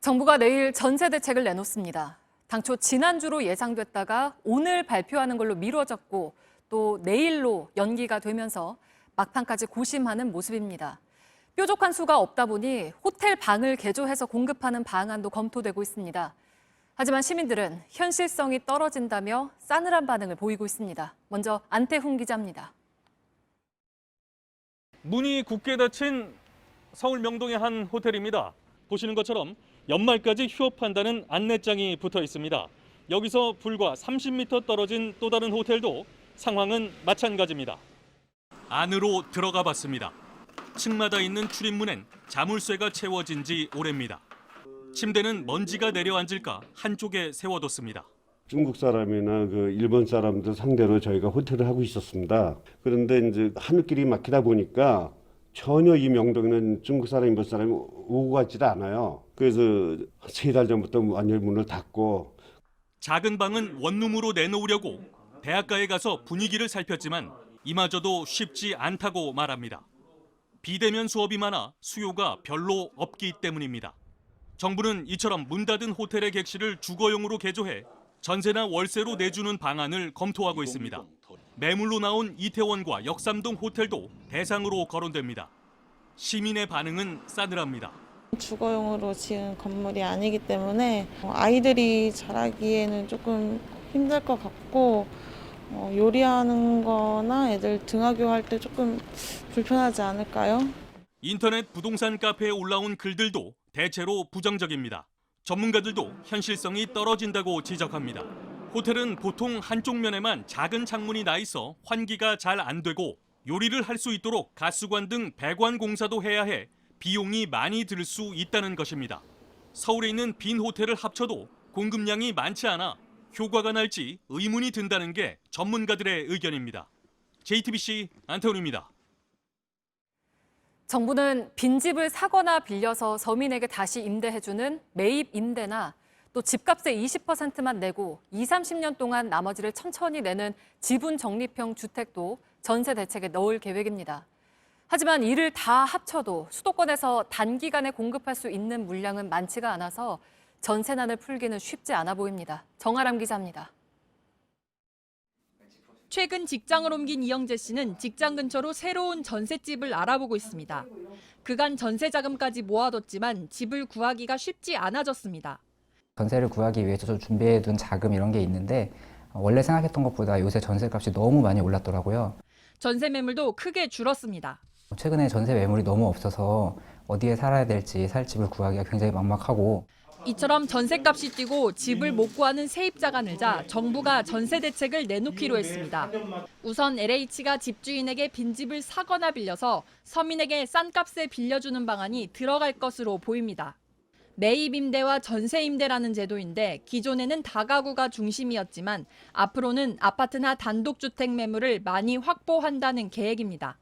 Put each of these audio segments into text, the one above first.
정부가 내일 전세 대책을 내놓습니다. 당초 지난주로 예상됐다가 오늘 발표하는 걸로 미뤄졌고 또 내일로 연기가 되면서 막판까지 고심하는 모습입니다. 뾰족한 수가 없다 보니 호텔 방을 개조해서 공급하는 방안도 검토되고 있습니다. 하지만 시민들은 현실성이 떨어진다며 싸늘한 반응을 보이고 있습니다. 먼저 안태훈 기자입니다. 문이 굳게 닫힌 서울 명동의 한 호텔입니다. 보시는 것처럼 연말까지 휴업한다는 안내장이 붙어 있습니다. 여기서 불과 30m 떨어진 또 다른 호텔도 상황은 마찬가지입니다. 안으로 들어가 봤습니다. 층마다 있는 출입문엔 자물쇠가 채워진 지 오래입니다. 침대는 먼지가 내려앉을까 한쪽에 세워뒀습니다. 중국 사람이나 일본 사람들 상대로 저희가 호텔을 하고 있었습니다. 그런데 이제 하늘길이 막히다 보니까 전혀 이 명동에는 중국 사람, 일본 사람이 오고 가지도 않아요. 그래서 3달 전부터 완전히 문을 닫고. 작은 방은 원룸으로 내놓으려고 대학가에 가서 분위기를 살폈지만 이마저도 쉽지 않다고 말합니다. 비대면 수업이 많아 수요가 별로 없기 때문입니다. 정부는 이처럼 문 닫은 호텔의 객실을 주거용으로 개조해 전세나 월세로 내주는 방안을 검토하고 있습니다. 매물로 나온 이태원과 역삼동 호텔도 대상으로 거론됩니다. 시민의 반응은 싸늘합니다. 주거용으로 지은 건물이 아니기 때문에 아이들이 자라기에는 조금 힘들 것 같고 요리하는 거나 애들 등하교할 때 조금 불편하지 않을까요? 인터넷 부동산 카페에 올라온 글들도 대체로 부정적입니다. 전문가들도 현실성이 떨어진다고 지적합니다. 호텔은 보통 한쪽 면에만 작은 창문이 나 있어 환기가 잘 안 되고 요리를 할 수 있도록 가스관 등 배관 공사도 해야 해 비용이 많이 들 수 있다는 것입니다. 서울에 있는 빈 호텔을 합쳐도 공급량이 많지 않아 효과가 날지 의문이 든다는 게 전문가들의 의견입니다. JTBC 안태훈입니다. 정부는 빈집을 사거나 빌려서 서민에게 다시 임대해주는 매입 임대나 또 집값의 20%만 내고 20-30년 동안 나머지를 천천히 내는 지분 적립형 주택도 전세 대책에 넣을 계획입니다. 하지만 이를 다 합쳐도 수도권에서 단기간에 공급할 수 있는 물량은 많지가 않아서 전세난을 풀기는 쉽지 않아 보입니다. 정아람 기자입니다. 최근 직장을 옮긴 이영재 씨는 직장 근처로 새로운 전셋집을 알아보고 있습니다. 그간 전세 자금까지 모아뒀지만 집을 구하기가 쉽지 않아졌습니다. 전세를 구하기 위해서 좀 준비해둔 자금 이런 게 있는데 원래 생각했던 것보다 요새 전세값이 너무 많이 올랐더라고요. 전세 매물도 크게 줄었습니다. 최근에 전세 매물이 너무 없어서 어디에 살아야 될지 살 집을 구하기가 굉장히 막막하고. 이처럼 전세값이 뛰고 집을 못 구하는 세입자가 늘자 정부가 전세 대책을 내놓기로 했습니다. 우선 LH가 집주인에게 빈집을 사거나 빌려서 서민에게 싼 값에 빌려주는 방안이 들어갈 것으로 보입니다. 매입 임대와 전세 임대라는 제도인데 기존에는 다가구가 중심이었지만 앞으로는 아파트나 단독주택 매물을 많이 확보한다는 계획입니다.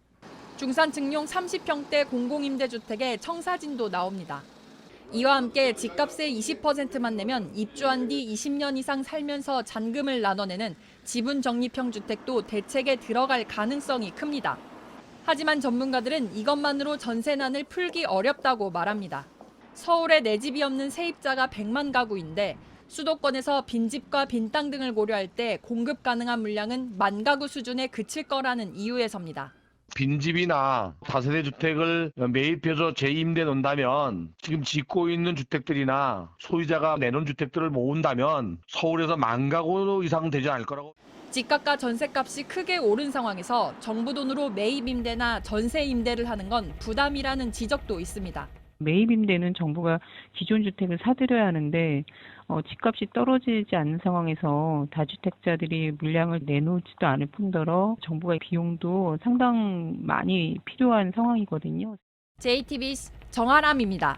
중산층용 30평대 공공임대주택에 청사진도 나옵니다. 이와 함께 집값의 20%만 내면 입주한 뒤 20년 이상 살면서 잔금을 나눠내는 지분 적립형 주택도 대책에 들어갈 가능성이 큽니다. 하지만 전문가들은 이것만으로 전세난을 풀기 어렵다고 말합니다. 서울에 내 집이 없는 세입자가 100만 가구인데 수도권에서 빈집과 빈 땅 등을 고려할 때 공급 가능한 물량은 10,000 가구 수준에 그칠 거라는 이유에서입니다. 빈집이나 다세대 주택을 매입해서 재임대 놓는다면 지금 짓고 있는 주택들이나 소유자가 내놓은 주택들을 모은다면 서울에서 10,000 가구 이상 되지 않을 거라고. 집값과 전세값이 크게 오른 상황에서 정부 돈으로 매입 임대나 전세 임대를 하는 건 부담이라는 지적도 있습니다. 매입 임대는 정부가 기존 주택을 사들여야 하는데 집값이 떨어지지 않는 상황에서 다주택자들이 물량을 내놓지도 않을 뿐더러 정부의 비용도 상당 많이 필요한 상황이거든요. JTBC 정아람입니다.